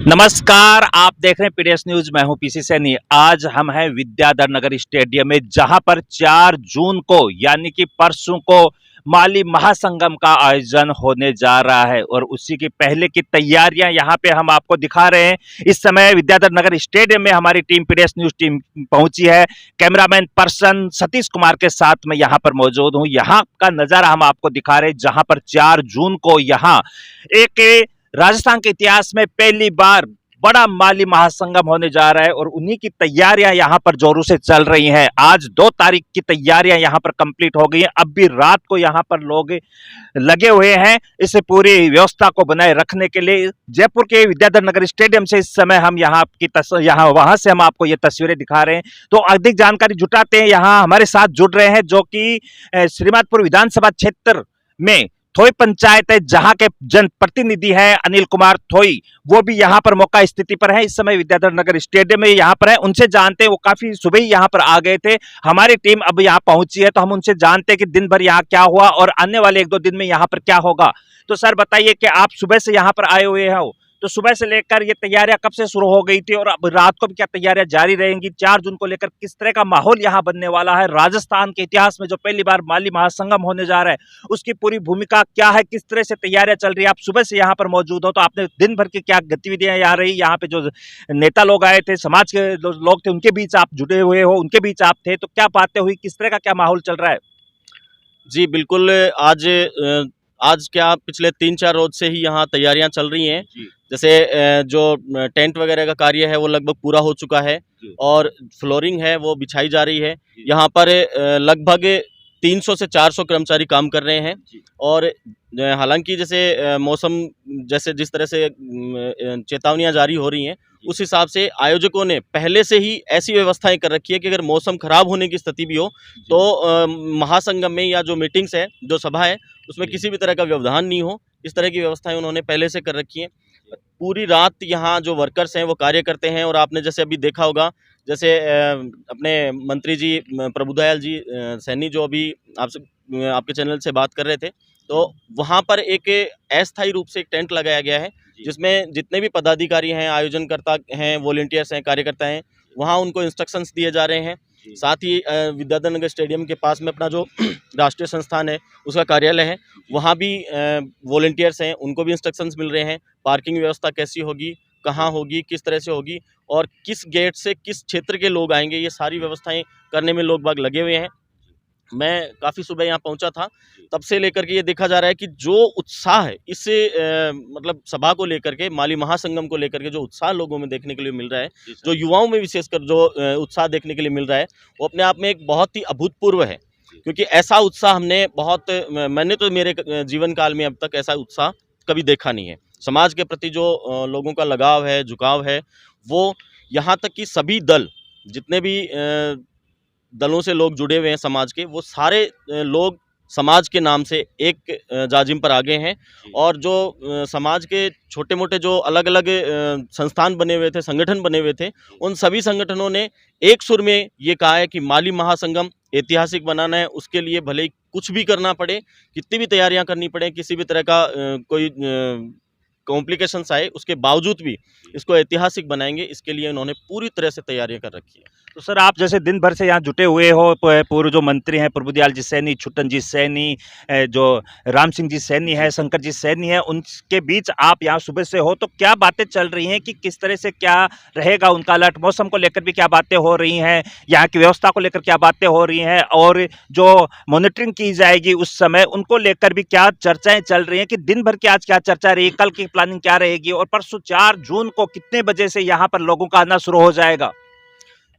नमस्कार, आप देख रहे हैं पीडीएस न्यूज। मैं हूं पीसी सैनी। आज हम हैं विद्याधर नगर स्टेडियम में, जहां पर 4 जून को यानी कि परसों को माली महासंगम का आयोजन होने जा रहा है और उसी की पहले की तैयारियां यहां पे हम आपको दिखा रहे हैं। इस समय विद्याधर नगर स्टेडियम में हमारी टीम, पीडीएस न्यूज टीम पहुंची है। कैमरामैन पर्सन सतीश कुमार के साथ मैं यहां पर मौजूद हूं। यहां का नजारा हम आपको दिखा रहे हैं, जहां पर 4 जून को यहां एक राजस्थान के इतिहास में पहली बार बड़ा माली महासंगम होने जा रहा है और उन्हीं की तैयारियां यहां पर जोरों से चल रही हैं। आज 2 तारीख की तैयारियां यहां पर कंप्लीट हो गई हैं। अब भी रात को यहां पर लोग लगे हुए हैं इस पूरी व्यवस्था को बनाए रखने के लिए। जयपुर के विद्याधर नगर स्टेडियम से इस समय हम यहाँ वहां से हम आपको ये तस्वीरें दिखा रहे हैं। तो अधिक जानकारी जुटाते हैं, यहाँ हमारे साथ जुड़ रहे हैं जो कि श्रीमाधपुर विधानसभा क्षेत्र में थोई पंचायत है, जहां के जनप्रतिनिधि हैं अनिल कुमार थोई। वो भी यहां पर मौका स्थिति पर है, इस समय विद्याधर नगर स्टेडियम में यहां पर है। उनसे जानते हैं, वो काफी सुबह ही यहां पर आ गए थे। हमारी टीम अब यहां पहुंची है, तो हम उनसे जानते हैं कि दिन भर यहां क्या हुआ और आने वाले 1-2 दिन में यहां पर क्या होगा। तो सर बताइए कि आप सुबह से यहां पर आए हुए हो, तो सुबह से लेकर ये तैयारियां कब से शुरू हो गई थी और अब रात को भी क्या तैयारियां जारी रहेंगी? 4 जून को लेकर किस तरह का माहौल यहां बनने वाला है? राजस्थान के इतिहास में जो पहली बार माली महासंगम होने जा रहा है, उसकी पूरी भूमिका क्या है? किस तरह से तैयारियां चल रही है? आप सुबह से यहां पर मौजूद हो, तो आपने दिन भर की क्या गतिविधियां यहाँ रही? यहाँ पे जो नेता लोग आए थे, समाज के लोग थे, उनके बीच आप जुड़े हुए हो, उनके बीच आप थे, तो क्या बातें हुई? किस तरह का क्या माहौल चल रहा है? जी बिल्कुल। आज क्या पिछले 3-4 रोज से ही यहाँ तैयारियां चल रही हैं। जैसे जो टेंट वगैरह का कार्य है वो लगभग पूरा हो चुका है और फ्लोरिंग है वो बिछाई जा रही है। यहाँ पर लगभग 300 से 400 कर्मचारी काम कर रहे हैं और हालांकि जैसे मौसम जैसे जिस तरह से चेतावनियां जारी हो रही हैं, उस हिसाब से आयोजकों ने पहले से ही ऐसी व्यवस्थाएं कर रखी है कि अगर मौसम खराब होने की स्थिति भी हो तो महासंगम में या जो मीटिंग्स है, जो सभा है, उसमें किसी भी तरह का व्यवधान नहीं हो। इस तरह की व्यवस्थाएं उन्होंने पहले से कर रखी हैं। पूरी रात यहाँ जो वर्कर्स हैं वो कार्य करते हैं और आपने जैसे अभी देखा होगा, जैसे अपने मंत्री जी प्रभुदयाल जी सैनी जो अभी आपके चैनल से बात कर रहे थे, तो वहाँ पर एक अस्थायी रूप से एक टेंट लगाया गया है जिसमें जितने भी पदाधिकारी हैं, आयोजनकर्ता हैं, वॉलंटियर्स हैं, कार्यकर्ता हैं, वहाँ उनको इंस्ट्रक्शंस दिए जा रहे हैं। साथ ही विद्याधर नगर स्टेडियम के पास में अपना जो राष्ट्रीय संस्थान है उसका कार्यालय है, वहाँ भी वॉलंटियर्स हैं, उनको भी इंस्ट्रक्शंस मिल रहे हैं। पार्किंग व्यवस्था कैसी होगी, कहाँ होगी, किस तरह से होगी और किस गेट से किस क्षेत्र के लोग आएंगे, ये सारी व्यवस्थाएं करने में लोग बाग लगे हुए हैं। मैं काफ़ी सुबह यहाँ पहुँचा था, तब से लेकर के ये देखा जा रहा है कि जो उत्साह है इस मतलब सभा को लेकर के, माली महासंगम को लेकर के जो उत्साह लोगों में देखने के लिए मिल रहा है, जो युवाओं में विशेषकर जो उत्साह देखने के लिए मिल रहा है, वो अपने आप में एक बहुत ही अभूतपूर्व है। क्योंकि ऐसा उत्साह मैंने तो मेरे जीवन काल में अब तक ऐसा उत्साह कभी देखा नहीं है। समाज के प्रति जो लोगों का लगाव है, झुकाव है, वो यहाँ तक कि सभी दल, जितने भी दलों से लोग जुड़े हुए हैं समाज के, वो सारे लोग समाज के नाम से एक जाजिम पर आगे हैं। और जो समाज के छोटे मोटे जो अलग अलग संस्थान बने हुए थे, संगठन बने हुए थे, उन सभी संगठनों ने एक सुर में ये कहा है कि माली महासंगम ऐतिहासिक बनाना है। उसके लिए भले ही कुछ भी करना पड़े, कितनी भी तैयारियां करनी पड़े, किसी भी तरह का कोई कॉम्प्लिकेशंस आए, उसके बावजूद भी इसको ऐतिहासिक बनाएंगे। इसके लिए उन्होंने पूरी तरह से तैयारियां कर रखी है। तो सर, आप जैसे दिन भर से यहाँ जुटे हुए हो, पूर्व जो मंत्री हैं प्रभुदयाल जी सैनी, छुट्टन जी सैनी, जो राम सिंह जी सैनी है, शंकर जी सैनी है, उनके बीच आप यहाँ सुबह से हो, तो क्या बातें चल रही हैं कि किस तरह से क्या रहेगा उनका अलर्ट? मौसम को लेकर भी क्या बातें हो रही हैं? यहाँ की व्यवस्था को लेकर क्या बातें हो रही हैं? और जो मॉनिटरिंग की जाएगी उस समय, उनको लेकर भी क्या चर्चाएं चल रही हैं कि दिन भर की आज क्या चर्चा रही, कल की प्लानिंग क्या रहेगी और परसों 4 जून को कितने बजे से यहाँ पर लोगों का आना शुरू हो जाएगा?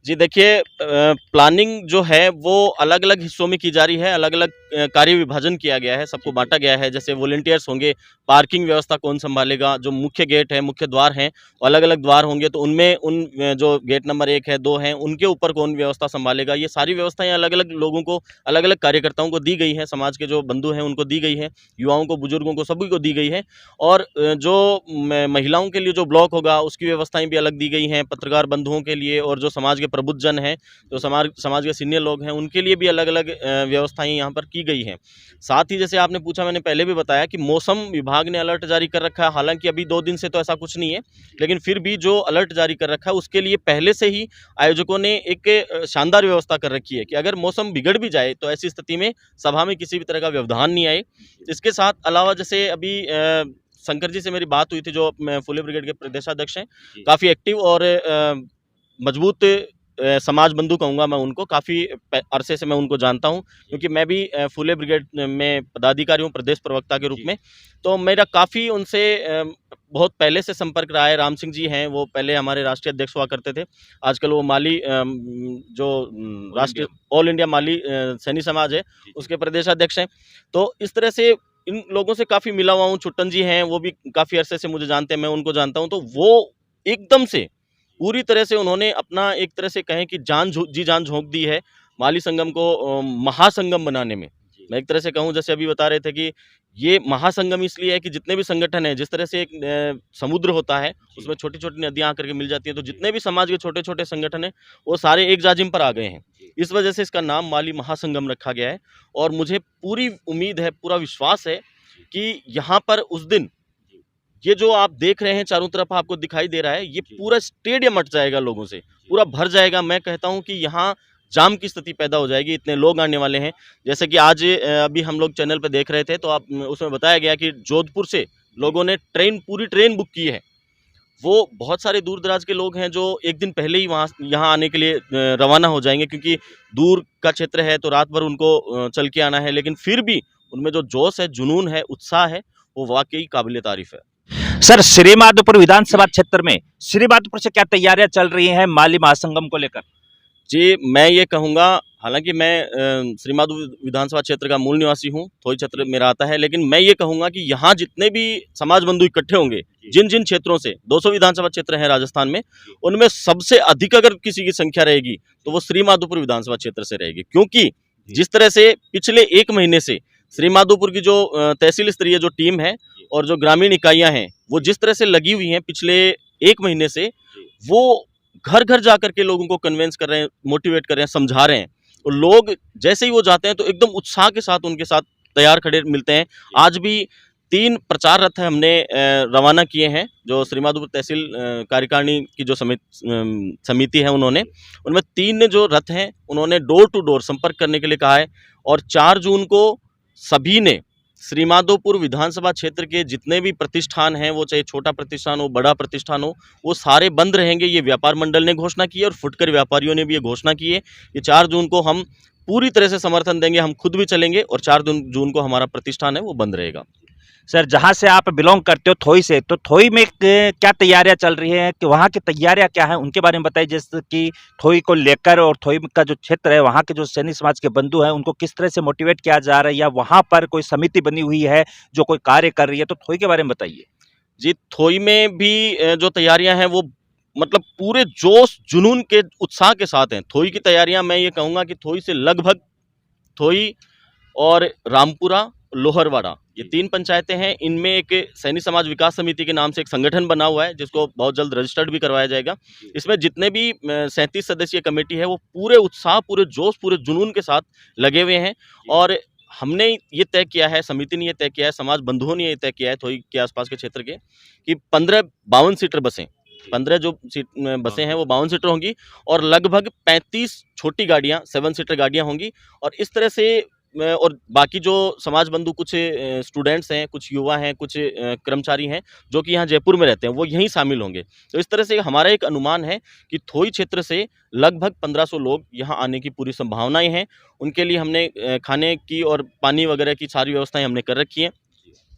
जी देखिए, प्लानिंग जो है वो अलग अलग हिस्सों में की जा रही है, अलग अलग कार्य विभाजन किया गया है, सबको बांटा गया है। जैसे वॉलंटियर्स होंगे, पार्किंग व्यवस्था कौन संभालेगा, जो मुख्य गेट है, मुख्य द्वार हैं, अलग अलग द्वार होंगे, तो उनमें जो गेट नंबर 1 है, 2 हैं, उनके ऊपर कौन व्यवस्था संभालेगा। ये सारी व्यवस्थाएं अलग अलग लोगों को, अलग अलग कार्यकर्ताओं को दी गई हैं, समाज के जो बंधु हैं उनको दी गई हैं, युवाओं को, बुजुर्गों को, सभी को दी गई है। और जो महिलाओं के लिए जो ब्लॉक होगा उसकी व्यवस्थाएं भी अलग दी गई हैं, पत्रकार बंधुओं के लिए और जो समाज के प्रबुद्धजन हैं, जो समाज के सीनियर लोग हैं, उनके लिए भी अलग अलग व्यवस्थाएं यहाँ पर की गई हैं। साथ ही जैसे आपने पूछा, मैंने पहले भी बताया कि मौसम विभाग ने अलर्ट जारी कर रखा है। हालांकि अभी 2 दिन से तो ऐसा कुछ नहीं है, लेकिन फिर भी जो अलर्ट जारी कर रखा है उसके लिए पहले से ही आयोजकों ने एक शानदार व्यवस्था कर रखी है कि अगर मौसम बिगड़ भी जाए तो ऐसी स्थिति में सभा में किसी भी तरह का व्यवधान नहीं आए। इसके साथ अलावा जैसे अभी शंकर जी से मेरी बात हुई थी, जो फुले ब्रिगेड के प्रदेशाध्यक्ष हैं, काफ़ी एक्टिव और मजबूत समाज बंधु कहूँगा मैं उनको। काफ़ी अरसे से मैं उनको जानता हूँ, क्योंकि मैं भी फुले ब्रिगेड में पदाधिकारी हूँ, प्रदेश प्रवक्ता के रूप में। तो मेरा काफ़ी उनसे बहुत पहले से संपर्क रहा है। राम सिंह जी हैं, वो पहले हमारे राष्ट्रीय अध्यक्ष हुआ करते थे, आजकल वो माली जो राष्ट्रीय ऑल इंडिया माली सैनी समाज है उसके प्रदेशाध्यक्ष हैं। तो इस तरह से इन लोगों से काफ़ी मिला हुआ हूँ। छुट्टन जी हैं, वो भी काफ़ी अरसे से मुझे जानते हैं, मैं उनको जानता हूँ। तो वो एकदम से पूरी तरह से उन्होंने अपना एक तरह से कहें कि जी जान झोंक दी है माली संगम को महासंगम बनाने में। मैं एक तरह से कहूँ, जैसे अभी बता रहे थे कि ये महासंगम इसलिए है कि जितने भी संगठन हैं, जिस तरह से एक समुद्र होता है उसमें छोटी-छोटी नदियाँ आकर के मिल जाती हैं, तो जितने भी समाज के छोटे-छोटे संगठन हैं वो सारे एक जाजिम पर आ गए हैं। इस वजह से इसका नाम माली महासंगम रखा गया है। और मुझे पूरी उम्मीद है, पूरा विश्वास है कि यहाँ पर उस दिन ये जो आप देख रहे हैं चारों तरफ आपको दिखाई दे रहा है, ये पूरा स्टेडियम अट जाएगा लोगों से, पूरा भर जाएगा। मैं कहता हूँ कि यहाँ जाम की स्थिति पैदा हो जाएगी, इतने लोग आने वाले हैं। जैसे कि आज अभी हम लोग चैनल पे देख रहे थे, तो आप उसमें बताया गया कि जोधपुर से लोगों ने पूरी ट्रेन बुक की है। वो बहुत सारे दूर दराज के लोग हैं जो एक दिन पहले ही यहाँ आने के लिए रवाना हो जाएंगे, क्योंकि दूर का क्षेत्र है तो रात भर उनको चल के आना है। लेकिन फिर भी उनमें जो जोश है, जुनून है, उत्साह है, वो वाकई काबिले तारीफ है। सर, श्रीमाधोपुर विधानसभा क्षेत्र में श्रीमाधोपुर से क्या तैयारियां चल रही हैं माली महासंगम को लेकर? जी, मैं ये कहूँगा, हालांकि मैं श्रीमाधोपुर विधानसभा क्षेत्र का मूल निवासी हूँ, थोई क्षेत्र मेरा आता है, लेकिन मैं ये कहूँगा कि यहाँ जितने भी समाज बंधु इकट्ठे होंगे, जिन जिन क्षेत्रों से 200 विधानसभा क्षेत्र हैं राजस्थान में, उनमें सबसे अधिक अगर किसी की संख्या रहेगी तो वो श्रीमाधोपुर विधानसभा क्षेत्र से रहेगी। क्योंकि जिस तरह से पिछले 1 महीने से श्रीमाधोपुर की जो तहसील स्तरीय जो टीम है और जो ग्रामीण इकाइयाँ हैं, वो जिस तरह से लगी हुई हैं पिछले 1 महीने से, वो घर घर जाकर के लोगों को कन्विंस कर रहे हैं, मोटिवेट कर रहे हैं, समझा रहे हैं। और लोग जैसे ही वो जाते हैं तो एकदम उत्साह के साथ उनके साथ तैयार खड़े मिलते हैं। आज भी 3 प्रचार रथ हमने रवाना किए हैं, जो श्रीमाधोपुर तहसील कार्यकारिणी की जो समिति है उन्होंने, उनमें 3 जो रथ हैं उन्होंने डोर टू डोर संपर्क करने के लिए कहा है। और 4 जून को सभी ने श्रीमाधोपुर विधानसभा क्षेत्र के जितने भी प्रतिष्ठान हैं, वो चाहे छोटा प्रतिष्ठान हो, बड़ा प्रतिष्ठान हो, वो सारे बंद रहेंगे। ये व्यापार मंडल ने घोषणा की है और फुटकर व्यापारियों ने भी ये घोषणा की है कि 4 जून को हम पूरी तरह से समर्थन देंगे, हम खुद भी चलेंगे और 4 जून को हमारा प्रतिष्ठान है वो बंद रहेगा। सर, जहां से आप बिलोंग करते हो, थोई से, तो थोई में क्या तैयारियां चल रही हैं कि वहां की तैयारियां क्या हैं, उनके बारे में बताइए। जैसे कि थोई को लेकर और थोई का जो क्षेत्र है, वहां के जो सैनी समाज के बंधु हैं, उनको किस तरह से मोटिवेट किया जा रहा है, या वहां पर कोई समिति बनी हुई है जो कोई कार्य कर रही है, तो थोई के बारे में बताइए। जी, थोई में भी जो तैयारियां हैं वो मतलब पूरे जोश जुनून के उत्साह के साथ हैं। थोई की तैयारियां, मैं ये कहूँगा कि थोई से लगभग थोई और रामपुरा, लोहरवाड़ा, ये 3 पंचायतें हैं। इनमें एक सैनी समाज विकास समिति के नाम से एक संगठन बना हुआ है, जिसको बहुत जल्द रजिस्टर्ड भी करवाया जाएगा। इसमें जितने भी 37 सदस्यीय कमेटी है, वो पूरे उत्साह, पूरे जोश, पूरे जुनून के साथ लगे हुए हैं। और हमने ये तय किया है, समिति ने ये तय किया है, समाज बंधुओं ने ये तय किया है थोई के आसपास के क्षेत्र के, कि 15 52 सीटर बसें, 15 जो बसें हैं वो 52 सीटर होंगी और लगभग 35 छोटी गाड़ियाँ 7 सीटर गाड़ियाँ होंगी। और इस तरह से और बाकी जो समाज बंधु कुछ स्टूडेंट्स हैं, कुछ युवा हैं, कुछ कर्मचारी हैं जो कि यहाँ जयपुर में रहते हैं, वो यहीं शामिल होंगे। तो इस तरह से हमारा एक अनुमान है कि थोई क्षेत्र से लगभग 1500 लोग यहाँ आने की पूरी संभावनाएं हैं। उनके लिए हमने खाने की और पानी वगैरह की सारी व्यवस्थाएं हमने कर रखी हैं।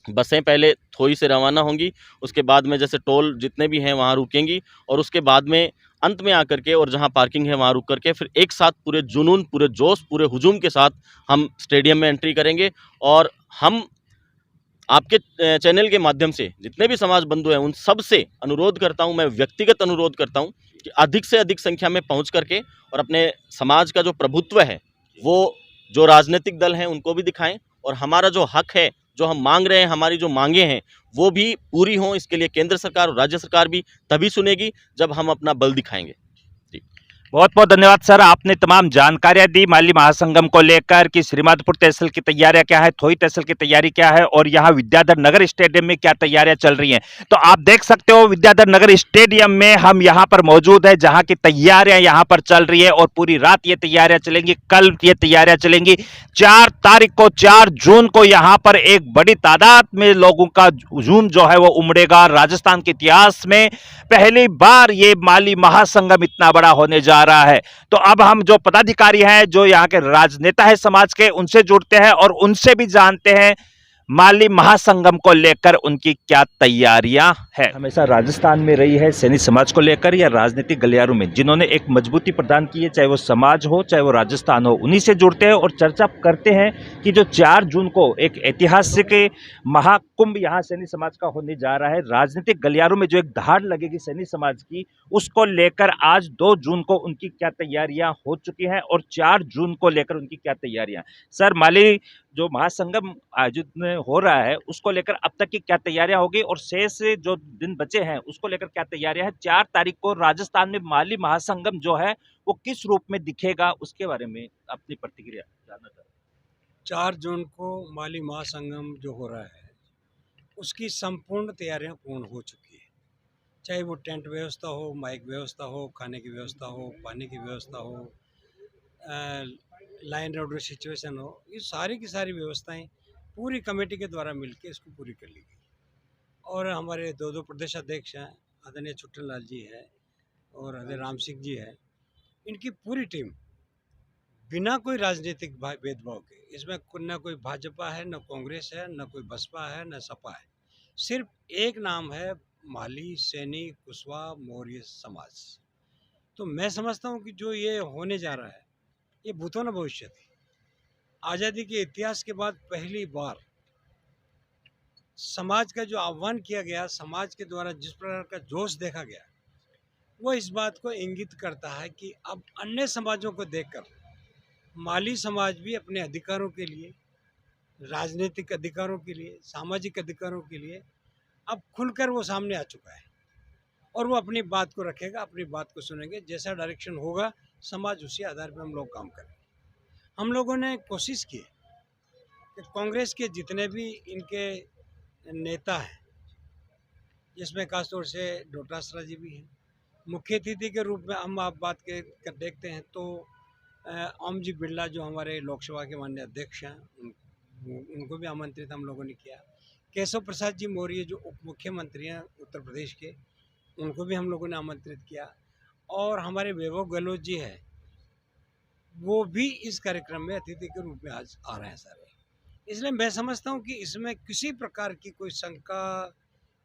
बसें पहले थोई से रवाना होंगी, उसके बाद में जैसे टोल जितने भी हैं वहाँ रुकेंगी, और उसके बाद में अंत में आकर के और जहाँ पार्किंग है वहाँ रुक करके फिर एक साथ पूरे जुनून, पूरे जोश, पूरे हुजूम के साथ हम स्टेडियम में एंट्री करेंगे। और हम आपके चैनल के माध्यम से जितने भी समाज बंधु हैं उन सब से अनुरोध करता हूं, मैं व्यक्तिगत अनुरोध करता हूं कि अधिक से अधिक संख्या में पहुंच करके और अपने समाज का जो प्रभुत्व है वो जो राजनीतिक दल हैं उनको भी दिखाएं, और हमारा जो हक है, जो हम मांग रहे हैं, हमारी जो मांगे हैं वो भी पूरी हों। इसके लिए केंद्र सरकार और राज्य सरकार भी तभी सुनेगी जब हम अपना बल दिखाएंगे। बहुत बहुत धन्यवाद सर, आपने तमाम जानकारियां दी माली महासंगम को लेकर कि श्रीमाधोपुर तहसील की तैयारियां क्या है, थोई तहसील की तैयारी क्या है और यहाँ विद्याधर नगर स्टेडियम में क्या तैयारियां चल रही हैं। तो आप देख सकते हो विद्याधर नगर स्टेडियम में हम यहाँ पर मौजूद है, जहाँ की तैयारियां यहाँ पर चल रही है और पूरी रात ये तैयारियां चलेंगी। कल ये तैयारियां चलेंगी। 4 तारीख को, 4 जून को यहाँ पर एक बड़ी तादाद में लोगों का हुजूम जो है वो उमड़ेगा। राजस्थान के इतिहास में पहली बार ये माली महासंगम इतना बड़ा होने जा रहा है। तो अब हम जो पदाधिकारी हैं, जो यहाँ के राजनेता है समाज के, उनसे जुड़ते हैं और उनसे भी जानते हैं माली महासंगम को लेकर उनकी क्या तैयारियां हैं। हमेशा राजस्थान में रही है सैनी समाज को लेकर या राजनीतिक गलियारों में जिन्होंने एक मजबूती प्रदान की है, चाहे वो समाज हो चाहे वो राजस्थान हो, उन्हीं से जुड़ते हैं और चर्चा करते हैं कि जो 4 जून को एक ऐतिहासिक महाकुंभ यहाँ सैनी समाज का होने जा रहा है, राजनीतिक गलियारों में जो एक दहाड़ लगेगी सैनी समाज की, उसको लेकर आज 2 जून को उनकी क्या तैयारियां हो चुकी हैं और 4 जून को लेकर उनकी क्या तैयारियां। सर, माली जो महासंगम आयोजित हो रहा है उसको लेकर अब तक की क्या तैयारियां होगी और शेष जो दिन बचे हैं उसको लेकर क्या तैयारियां हैं। 4 तारीख को राजस्थान में माली महासंगम जो है वो किस रूप में दिखेगा, उसके बारे में अपनी प्रतिक्रिया जानना चाहता हूं। 4 जून को माली महासंगम जो हो रहा है उसकी संपूर्ण तैयारियां पूर्ण हो चुकी है। चाहे वो टेंट व्यवस्था हो, माइक व्यवस्था हो, खाने की व्यवस्था हो, पानी की व्यवस्था हो, लाइन रोड सिचुएशन हो, ये सारी की सारी व्यवस्थाएं पूरी कमेटी के द्वारा मिलकर इसको पूरी कर ली गई। और हमारे दो प्रदेश अध्यक्ष हैं, आदरणीय छुट्टन लाल जी है और आदरणीय राम सिंह जी है, इनकी पूरी टीम बिना कोई राजनीतिक भेदभाव के, इसमें न कोई भाजपा है, न कांग्रेस है, न कोई बसपा है, न सपा है, सिर्फ एक नाम है, माली सैनी कुशवाहा मौर्य समाज। तो मैं समझता हूँ कि जो ये होने जा रहा है ये भूतो न भविष्य थी। आज़ादी के इतिहास के बाद पहली बार समाज का जो आह्वान किया गया, समाज के द्वारा जिस प्रकार का जोश देखा गया, वो इस बात को इंगित करता है कि अब अन्य समाजों को देखकर माली समाज भी अपने अधिकारों के लिए, राजनीतिक अधिकारों के लिए, सामाजिक अधिकारों के लिए अब खुलकर वो सामने आ चुका है और वो अपनी बात को रखेगा, अपनी बात को सुनेंगे। जैसा डायरेक्शन होगा समाज उसी आधार पर हम लोग काम करेंगे। हम लोगों ने कोशिश की कि कांग्रेस के जितने भी इनके नेता हैं, जिसमें खासतौर से डोटासरा जी भी हैं, मुख्य अतिथि के रूप में हम आप बात कर देखते हैं तो ओम जी बिरला जो हमारे लोकसभा के माननीय अध्यक्ष हैं, उनको भी आमंत्रित हम लोगों ने किया। केशव प्रसाद जी मौर्य जो उप मुख्यमंत्री हैं उत्तर प्रदेश के, उनको भी हम लोगों ने आमंत्रित किया। और हमारे वैभव गहलोत जी हैं, वो भी इस कार्यक्रम में अतिथि के रूप में आज आ रहे हैं सारे। इसलिए मैं समझता हूँ कि इसमें किसी प्रकार की कोई शंका,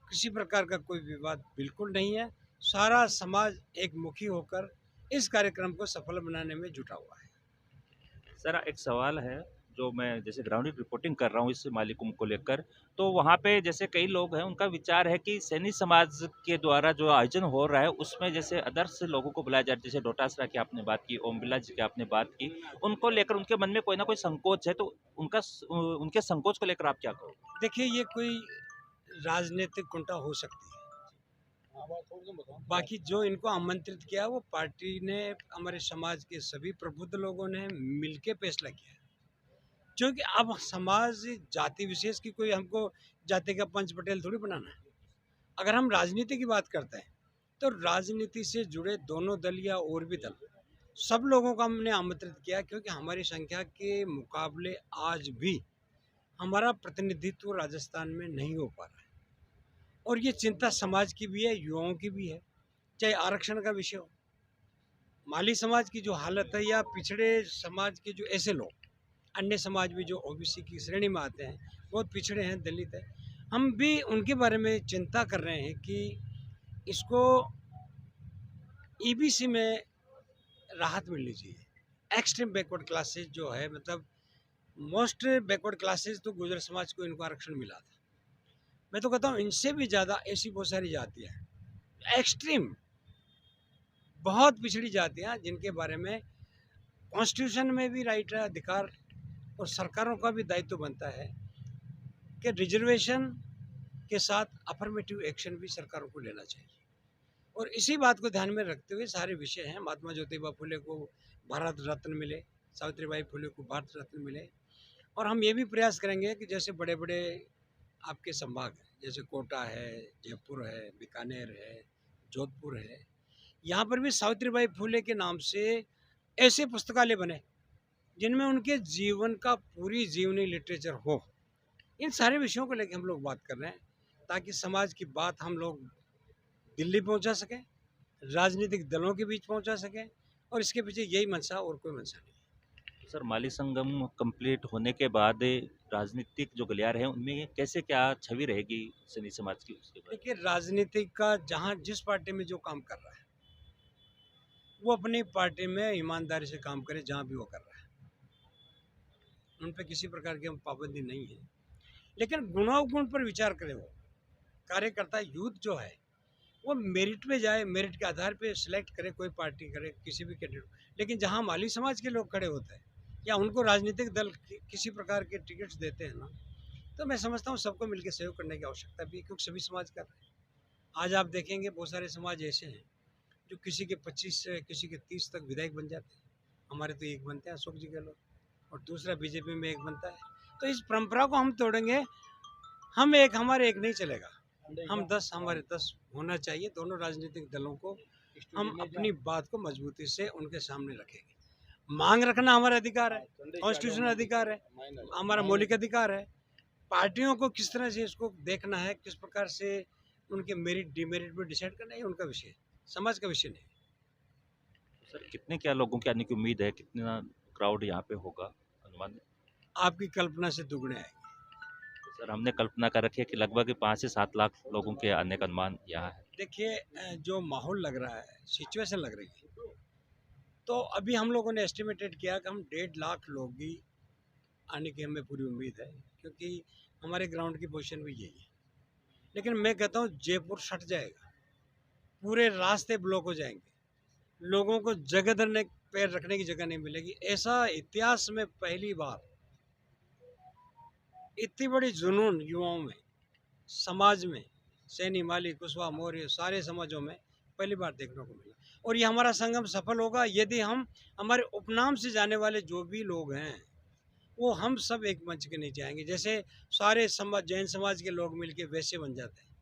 किसी प्रकार का कोई विवाद बिल्कुल नहीं है। सारा समाज एक मुखी होकर इस कार्यक्रम को सफल बनाने में जुटा हुआ है। सर, एक सवाल है, जो मैं जैसे ग्राउंड रिपोर्टिंग कर रहा हूँ इस माली कुंभ को लेकर, तो वहाँ पे जैसे कई लोग हैं उनका विचार है कि सैनी समाज के द्वारा जो आयोजन हो रहा है उसमें जैसे अदर्स लोगों को बुलाया जाए, जैसे डोटासरा की आपने बात की, ओम बिरला जी की आपने बात की, उनको लेकर उनके मन में कोई ना कोई संकोच है, तो उनके संकोच को लेकर आप क्या कहोगे। देखिए, ये कोई राजनीतिक कुंठा हो सकती है, बाकी जो इनको आमंत्रित किया वो पार्टी ने, हमारे समाज के सभी प्रबुद्ध लोगों ने मिलके फैसला किया। क्योंकि अब समाज जाति विशेष की, कोई हमको जाति का पंच पटेल थोड़ी बनाना है। अगर हम राजनीति की बात करते हैं तो राजनीति से जुड़े दोनों दल या और भी दल, सब लोगों को हमने आमंत्रित किया, क्योंकि हमारी संख्या के मुकाबले आज भी हमारा प्रतिनिधित्व राजस्थान में नहीं हो पा रहा है। और ये चिंता समाज की भी है, युवाओं की भी है। चाहे आरक्षण का विषय हो, माली समाज की जो हालत है, या पिछड़े समाज के जो ऐसे लोग, अन्य समाज में जो ओबीसी की श्रेणी में आते हैं, बहुत पिछड़े हैं, दलित हैं, हम भी उनके बारे में चिंता कर रहे हैं कि इसको ईबीसी में राहत मिलनी चाहिए। एक्सट्रीम बैकवर्ड क्लासेस जो है, मतलब मोस्ट बैकवर्ड क्लासेस, तो गुजर समाज को इनको आरक्षण मिला था। मैं तो कहता हूँ इनसे भी ज़्यादा ऐसी बहुत सारी जातियाँ हैं, एक्सट्रीम बहुत पिछड़ी जातियाँ, जिनके बारे में कॉन्स्टिट्यूशन में भी राइट है, अधिकार, और सरकारों का भी दायित्व बनता है कि रिजर्वेशन के साथ अफर्मेटिव एक्शन भी सरकारों को लेना चाहिए। और इसी बात को ध्यान में रखते हुए सारे विषय हैं। महात्मा ज्योतिबा फुले को भारत रत्न मिले, सावित्रीबाई फुले को भारत रत्न मिले, और हम ये भी प्रयास करेंगे कि जैसे बड़े बड़े आपके संभाग हैं, जैसे कोटा है, जयपुर है, बीकानेर है, जोधपुर है, यहाँ पर भी सावित्रीबाई फुले के नाम से ऐसे पुस्तकालय बने जिनमें उनके जीवन का पूरी जीवनी लिटरेचर हो। इन सारे विषयों को लेकर हम लोग बात कर रहे हैं, ताकि समाज की बात हम लोग दिल्ली पहुंचा सकें, राजनीतिक दलों के बीच पहुंचा सकें, और इसके पीछे यही मंशा, और कोई मंशा नहीं। सर, माली संगम कंप्लीट होने के बाद राजनीतिक जो गलियारे हैं उनमें कैसे क्या छवि रहेगी सैनी समाज की, उसके बाद? देखिए, राजनीतिक का जहाँ जिस पार्टी में जो काम कर रहा है वो अपनी पार्टी में ईमानदारी से काम करे, जहाँ भी वो कर रहा है, उन पर किसी प्रकार की हम पाबंदी नहीं है। लेकिन गुणावगुण पर विचार करे, वो कार्यकर्ता यूथ जो है वो मेरिट पे जाए, मेरिट के आधार पे सिलेक्ट करे, कोई पार्टी करे, किसी भी कैंडिडेट। लेकिन जहाँ माली समाज के लोग खड़े होते हैं या उनको राजनीतिक दल किसी प्रकार के टिकट्स देते हैं ना, तो मैं समझता हूँ सबको मिलकर सहयोग करने की आवश्यकता भी है, क्योंकि सभी समाज कर रहे हैं। आज आप देखेंगे बहुत सारे समाज ऐसे हैं जो किसी के 25 से किसी के 30 तक विधायक बन जाते हैं। हमारे तो एक बनते हैं, अशोक जी के लोग, और दूसरा बीजेपी में एक बनता है। तो इस परंपरा को हम तोड़ेंगे, हम एक, हमारे एक नहीं चलेगा, हम 10, हमारे 10 होना चाहिए। दोनों राजनीतिक दलों को हम अपनी बात को मजबूती से उनके सामने रखेंगे। मांग रखना हमारा अधिकार है, कॉन्स्टिट्यूशनल अधिकार है, हमारा मौलिक अधिकार है। पार्टियों को किस तरह से इसको देखना है, किस प्रकार से उनके मेरिट डिमेरिट पर डिसाइड करना है, उनका विषय है, समाज का विषय नहीं। सर, कितने क्या लोगों की आने की उम्मीद है, कितना क्राउड यहाँ पे होगा अनुमान है? आपकी कल्पना से दुगने आएंगे। सर, हमने कल्पना कर रखी है कि लगभग 5 से 7 लाख लोगों के आने का अनुमान यहाँ है। देखिए, जो माहौल लग रहा है, सिचुएशन लग रही है, तो अभी हम लोगों ने एस्टिमेटेड किया कि हम 1.5 लाख लोग ही आने की हमें पूरी उम्मीद है, क्योंकि हमारे ग्राउंड की पोजीशन भी यही है। लेकिन मैं कहता हूँ जयपुर सट जाएगा, पूरे रास्ते ब्लॉक हो जाएंगे, लोगों को जगह धरने पैर रखने की जगह नहीं मिलेगी। ऐसा इतिहास में पहली बार इतनी बड़ी जुनून युवाओं में, समाज में, सैनी, माली, कुशवाहा, मौर्य, सारे समाजों में पहली बार देखने को मिला। और ये हमारा संगम सफल होगा यदि हम, हमारे उपनाम से जाने वाले जो भी लोग हैं वो हम सब एक मंच के नीचे आएंगे। जैसे सारे समाज, जैन समाज के लोग मिलके वैश्य बन जाते हैं,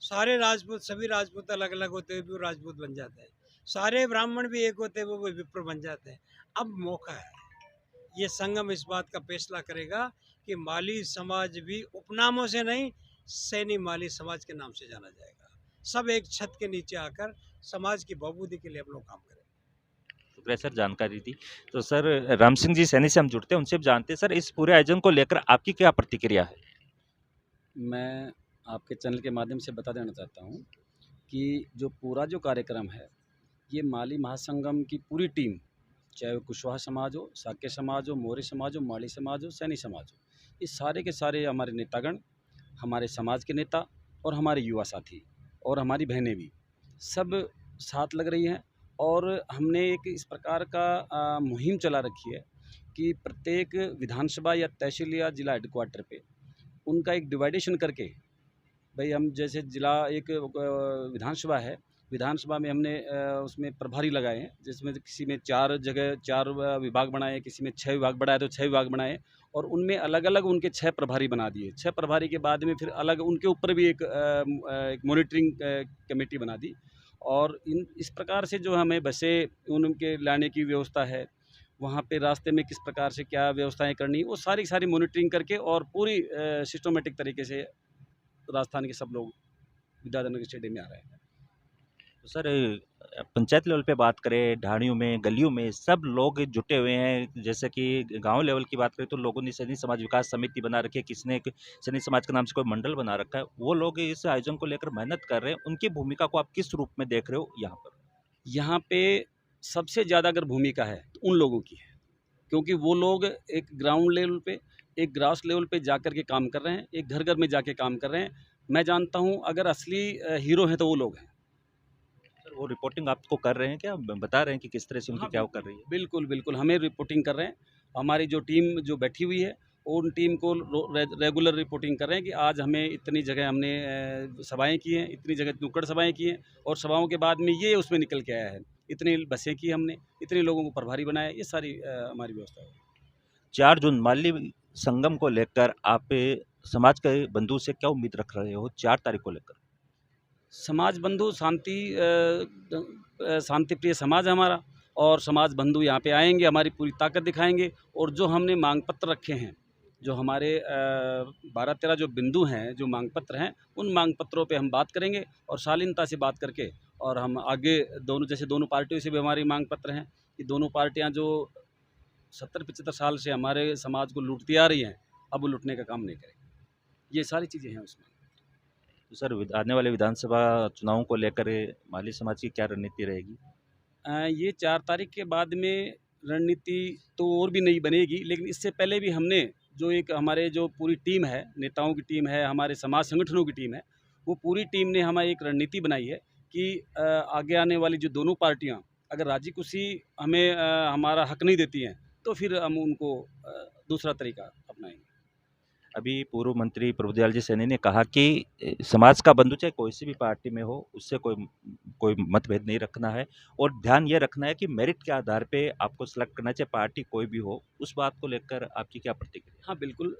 सारे राजपूत, सभी राजपूत अलग अलग होते हुए भी वो राजपूत बन जाते हैं, सारे ब्राह्मण भी एक होते हुए वो विप्र बन जाते हैं। अब मौका है, ये संगम इस बात का फैसला करेगा कि माली समाज भी उपनामों से नहीं, सैनी माली समाज के नाम से जाना जाएगा। सब एक छत के नीचे आकर समाज की बहबूदी के लिए हम लोग काम करें। शुक्रिया सर, जानकारी दी। तो सर, राम सिंह जी सैनी से हम जुड़ते हैं, उनसे भी जानते हैं सर, इस पूरे आयोजन को लेकर आपकी क्या प्रतिक्रिया है? मैं आपके चैनल के माध्यम से बता देना चाहता हूँ कि जो पूरा जो कार्यक्रम है, ये माली महासंगम की पूरी टीम, चाहे वो कुशवाहा समाज हो, साक्य समाज हो, मौर्य समाज हो, माली समाज हो, सैनी समाज हो, इस सारे के सारे हमारे नेतागण, हमारे समाज के नेता और हमारे युवा साथी और हमारी बहनें भी सब साथ लग रही हैं। और हमने एक इस प्रकार का मुहिम चला रखी है कि प्रत्येक विधानसभा या तहसील या जिला हेडक्वार्टर पे उनका एक डिवाइडेशन करके, भाई हम जैसे जिला एक विधानसभा है, विधानसभा में हमने उसमें प्रभारी लगाए हैं, जिसमें किसी में 4 जगह 4 विभाग बनाए, किसी में 6 विभाग बनाए तो 6 विभाग बनाए, और उनमें अलग अलग उनके 6 प्रभारी बना दिए। 6 प्रभारी के बाद में फिर अलग उनके ऊपर भी एक मॉनिटरिंग कमेटी बना दी। और इस प्रकार से जो हमें बसें उनके लाने की व्यवस्था है, वहाँ पे रास्ते में किस प्रकार से क्या व्यवस्थाएं करनी, वो सारी सारी मॉनिटरिंग करके और पूरी सिस्टमेटिक तरीके से राजस्थान के सब लोग विद्याधर नगर स्टेडियम में आ रहे हैं। तो सर, पंचायत लेवल पे बात करें, ढाणियों में, गलियों में सब लोग जुटे हुए हैं। जैसे कि गांव लेवल की बात करें तो लोगों ने सैनी समाज विकास समिति बना रखी है, किसी ने सैनी समाज के नाम से कोई मंडल बना रखा है, वो लोग इस आयोजन को लेकर मेहनत कर रहे हैं। उनकी भूमिका को आप किस रूप में देख रहे हो यहाँ पर? यहाँ पे सबसे ज़्यादा अगर भूमिका है तो उन लोगों की है, क्योंकि वो लोग एक ग्राउंड लेवल पे, एक ग्रास लेवल पे जाकर के काम कर रहे हैं, एक घर घर में जाके काम कर रहे हैं। मैं जानता हूँ अगर असली हीरो हैं तो वो लोग हैं। सर, वो रिपोर्टिंग आपको कर रहे हैं क्या, बता रहे हैं कि किस तरह से उनकी हाँ, क्या वो कर रही है? बिल्कुल बिल्कुल, हमें रिपोर्टिंग कर रहे हैं। हमारी जो टीम जो बैठी हुई है उन टीम को रेगुलर रिपोर्टिंग कर रहे हैं कि आज हमें इतनी जगह हमने सभाएं की हैं, इतनी जगह नुक्कड़ सभाएं की हैं, और सभाओं के बाद में ये उसमें निकल के आया है, इतनी बसें की हमने, इतने लोगों को प्रभारी बनाया, ये सारी हमारी व्यवस्था है। 4 जून माली संगम को लेकर आप समाज के बंधु से क्या उम्मीद रख रहे हो 4 तारीख को लेकर? समाज बंधु शांति प्रिय समाज है हमारा, और समाज बंधु यहाँ पे आएंगे, हमारी पूरी ताकत दिखाएंगे, और जो हमने मांग पत्र रखे हैं, जो हमारे 12-13 जो बिंदु हैं, जो मांग पत्र हैं, उन मांग पत्रों पे हम बात करेंगे और शालीनता से बात करके, और हम आगे दोनों पार्टियों से भी हमारी मांग पत्र हैं कि दोनों पार्टियां जो 70-75 साल से हमारे समाज को लूटती आ रही हैं, अब वो लूटने का काम नहीं करेंगे। ये सारी चीज़ें हैं उसमें। तो सर आने वाले विधानसभा चुनावों को लेकर माली समाज की क्या रणनीति रहेगी? ये 4 तारीख के बाद में रणनीति तो और भी नहीं बनेगी, लेकिन इससे पहले भी हमने जो एक हमारे जो पूरी टीम है, नेताओं की टीम है, हमारे समाज संगठनों की टीम है, वो पूरी टीम ने हमारी एक रणनीति बनाई है कि आगे आने वाली जो दोनों पार्टियां अगर राजी खुशी हमें हमारा हक नहीं देती हैं, तो फिर हम उनको दूसरा तरीका अपनाएंगे। अभी पूर्व मंत्री प्रभुदयाल जी सैनी ने कहा कि समाज का बंधु चाहे कोई सी भी पार्टी में हो, उससे कोई मतभेद नहीं रखना है, और ध्यान ये रखना है कि मेरिट के आधार पे आपको सेलेक्ट करना चाहिए, पार्टी कोई भी हो। उस बात को लेकर आपकी क्या प्रतिक्रिया? हाँ बिल्कुल,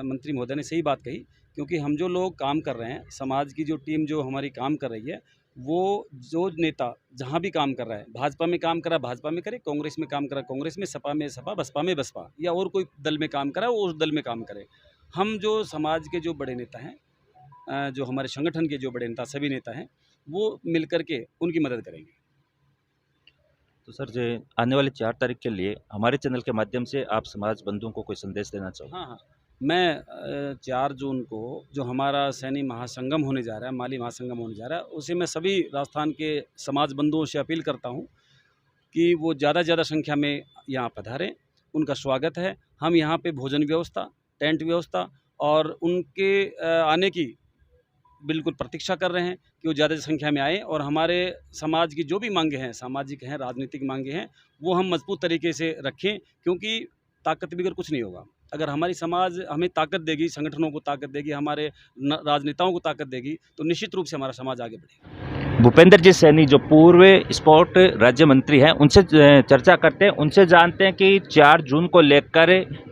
मंत्री महोदय ने सही बात कही, क्योंकि हम जो लोग काम कर रहे हैं, समाज की जो टीम जो हमारी काम कर रही है, वो जो नेता जहाँ भी काम कर रहा है, भाजपा में काम कर रहा है भाजपा में करे, कांग्रेस में काम कर रहा है कांग्रेस में, सपा में सपा, बसपा में बसपा, या और कोई दल में काम कर रहा है वो उस दल में काम करे। हम जो समाज के जो बड़े नेता हैं, जो हमारे संगठन के जो बड़े नेता सभी नेता हैं, वो मिल कर के उनकी मदद करेंगे। तो सर जो आने वाले 4 तारीख के लिए हमारे चैनल के माध्यम से आप समाज बंधुओं को कोई संदेश देना चाहो? हाँ, मैं 4 जून को जो हमारा सैनी महासंगम होने जा रहा है, माली महासंगम होने जा रहा है, उसे मैं सभी राजस्थान के समाज बंधुओं से अपील करता हूँ कि वो ज़्यादा से ज़्यादा संख्या में यहाँ पधारें। उनका स्वागत है। हम यहाँ पे भोजन व्यवस्था, टेंट व्यवस्था और उनके आने की बिल्कुल प्रतीक्षा कर रहे हैं कि वो ज़्यादा संख्या में आएँ, और हमारे समाज की जो भी मांगे हैं, सामाजिक हैं, राजनीतिक मांगे हैं, वो हम मजबूत तरीके से रखें, क्योंकि ताकत बगैर कुछ नहीं होगा। अगर हमारी समाज हमें ताकत देगी, संगठनों को ताकत देगी, हमारे राजनेताओं को ताकत देगी, तो निश्चित रूप से हमारा समाज आगे बढ़ेगा। भूपेंद्र जी सैनी जो पूर्व स्पोर्ट राज्य मंत्री हैं, उनसे चर्चा करते हैं, उनसे जानते हैं कि 4 जून को लेकर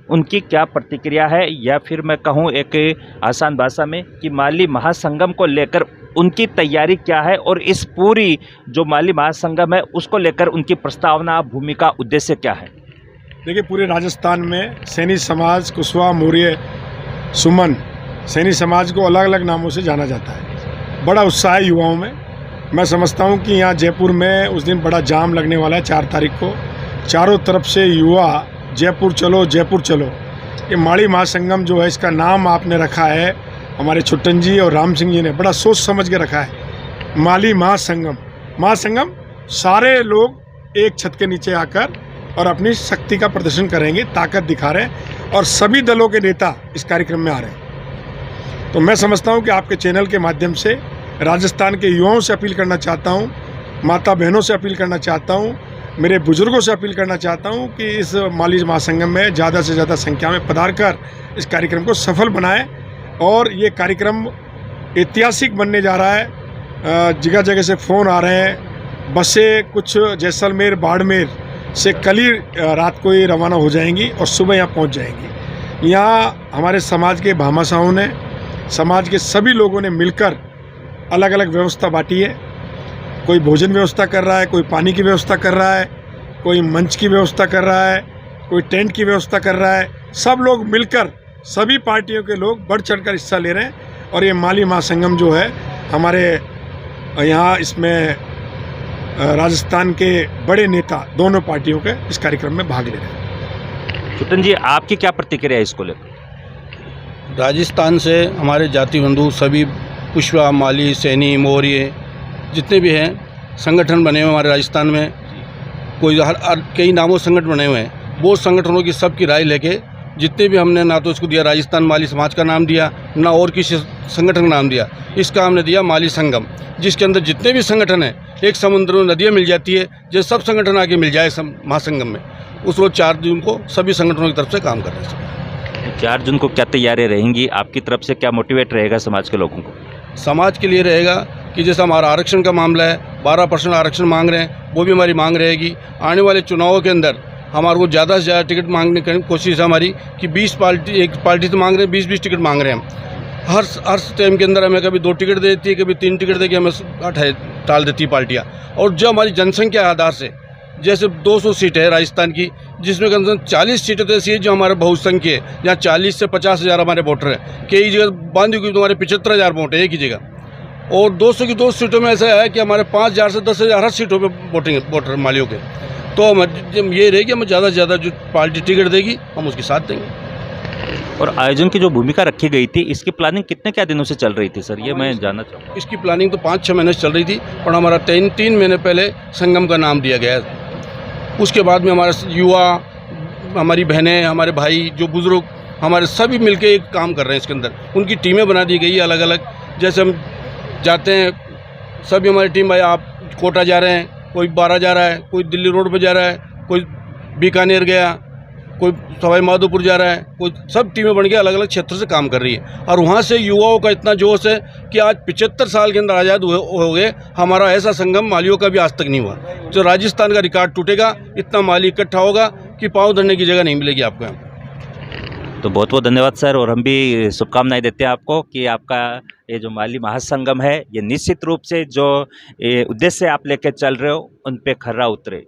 उनकी क्या प्रतिक्रिया है, या फिर मैं कहूं एक आसान भाषा में कि माली महासंगम को लेकर उनकी तैयारी क्या है, और इस पूरी जो माली महासंगम है उसको लेकर उनकी प्रस्तावना, भूमिका, उद्देश्य क्या है। देखिए, पूरे राजस्थान में सैनी समाज, कुशवाहा, मौर्य, सुमन, सैनी समाज को अलग अलग नामों से जाना जाता है। बड़ा उत्साह है युवाओं में। मैं समझता हूँ कि यहाँ जयपुर में उस दिन बड़ा जाम लगने वाला है 4 तारीख को। चारों तरफ से युवा जयपुर चलो, जयपुर चलो। ये माली महासंगम जो है, इसका नाम आपने रखा है, हमारे छुट्टन जी और राम सिंह जी ने बड़ा सोच समझ के रखा है, माली महासंगम। महासंगम सारे लोग एक छत के नीचे आकर और अपनी शक्ति का प्रदर्शन करेंगे, ताकत दिखा रहे हैं, और सभी दलों के नेता इस कार्यक्रम में आ रहे हैं। तो मैं समझता हूं कि आपके चैनल के माध्यम से राजस्थान के युवाओं से अपील करना चाहता हूं, माता बहनों से अपील करना चाहता हूं, मेरे बुजुर्गों से अपील करना चाहता हूं कि इस माली महासंगम में ज़्यादा से ज़्यादा संख्या में पधार कर इस कार्यक्रम को सफल बनाएं। और ये कार्यक्रम ऐतिहासिक बनने जा रहा है। जगह जगह से फ़ोन आ रहे हैं, बसें कुछ जैसलमेर, बाड़मेर से कल ही रात को ही रवाना हो जाएंगी और सुबह यहाँ पहुँच जाएंगी। यहाँ हमारे समाज के भामाशाहों ने, समाज के सभी लोगों ने मिलकर अलग अलग व्यवस्था बांटी है। कोई भोजन व्यवस्था कर रहा है, कोई पानी की व्यवस्था कर रहा है, कोई मंच की व्यवस्था कर रहा है, कोई टेंट की व्यवस्था कर रहा है। सब लोग मिलकर, सभी पार्टियों के लोग बढ़ चढ़कर हिस्सा ले रहे हैं। और ये माली महासंगम जो है हमारे यहाँ, इसमें राजस्थान के बड़े नेता दोनों पार्टियों के इस कार्यक्रम में भाग ले रहे हैं। छुट्टन जी, आपकी क्या प्रतिक्रिया है इसको लेकर? राजस्थान से हमारे जाति बंधु सभी, कुशवाहा, माली, सैनी, मौर्य, जितने भी हैं संगठन बने हुए हमारे राजस्थान में, कोई कई नामों संगठन बने हुए हैं। वो संगठनों की सबकी राय लेके, जितने भी हमने ना तो इसको दिया राजस्थान माली समाज का नाम दिया, ना और किसी संगठन का नाम दिया, इसका हमने दिया माली संगम, जिसके अंदर जितने भी संगठन हैं, एक समुद्र में नदियाँ मिल जाती है, जो सब संगठन आके मिल जाए महासंगम में। उस रोज 4 जून को सभी संगठनों की तरफ से काम कर रहे हैं। 4 जून को क्या तैयारियां रहेंगी आपकी तरफ से, क्या मोटिवेट रहेगा समाज के लोगों को? समाज के लिए रहेगा कि जैसा हमारा आरक्षण का मामला है, 12% आरक्षण मांग रहे हैं, वो भी हमारी मांग रहेगी। आने वाले चुनावों के अंदर हमारे को ज़्यादा से ज़्यादा टिकट मांगने की कोशिश है हमारी कि 20 पार्टी, एक पार्टी तो मांग रहे हैं, 20-20 टिकट मांग रहे हैं हम। हर टाइम के अंदर हमें कभी 2 टिकट दे देती है, कभी 3 टिकट दे के हमें टाल देती है पार्टियाँ। और जो हमारी जनसंख्या के आधार से, जैसे 200 सीटें है राजस्थान की, जिसमें कम से कम 40 सीटें तो ऐसी है जो हमारे बहुसंख्य है, जहाँ 40 से 50 हज़ार हमारे वोटर हैं। कई जगह बांधी हुई तुम्हारे 75,000 वोट है एक ही जगह। और 200 की 2 सीटों में ऐसा है कि हमारे 5,000 से 10,000 हर सीटों पे वोटर मालियों के। तो हम ये रहेगी, हमें ज़्यादा से ज़्यादा जो पार्टी टिकट देगी हम उसके साथ देंगे। और आयोजन की जो भूमिका रखी गई थी, इसकी प्लानिंग कितने क्या दिनों से चल रही थी सर, ये मैं जानना चाहूँगा। इसकी प्लानिंग तो 5-6 महीने से चल रही थी, और हमारा 3 महीने पहले संगम का नाम दिया गया है। उसके बाद में हमारे युवा, हमारी बहनें, हमारे भाई, जो बुज़ुर्ग, हमारे सभी मिलके एक काम कर रहे हैं इसके अंदर। उनकी टीमें बना दी गई है अलग अलग। जैसे हम जाते हैं, सभी हमारी टीम, भाई आप कोटा जा रहे हैं, कोई 12 जा रहा है, कोई दिल्ली रोड पे जा रहा है, कोई बीकानेर गया, कोई सवाई माधोपुर जा रहा है, कोई, सब टीमें बन के अलग अलग क्षेत्र से काम कर रही है। और वहाँ से युवाओं का इतना जोश है कि आज 75 साल के अंदर आज़ाद हो गए, हमारा ऐसा संगम मालियों का भी आज तक नहीं हुआ। जो राजस्थान का रिकॉर्ड टूटेगा, इतना माली इकट्ठा होगा कि पाँव धरने की जगह नहीं मिलेगी आपको यहाँ। तो बहुत बहुत धन्यवाद सर, और हम भी शुभकामनाएं देते हैं आपको कि आपका ये जो माली महासंगम है, ये निश्चित रूप से जो उद्देश्य आप लेकर चल रहे हो उन पे खरा उतरे।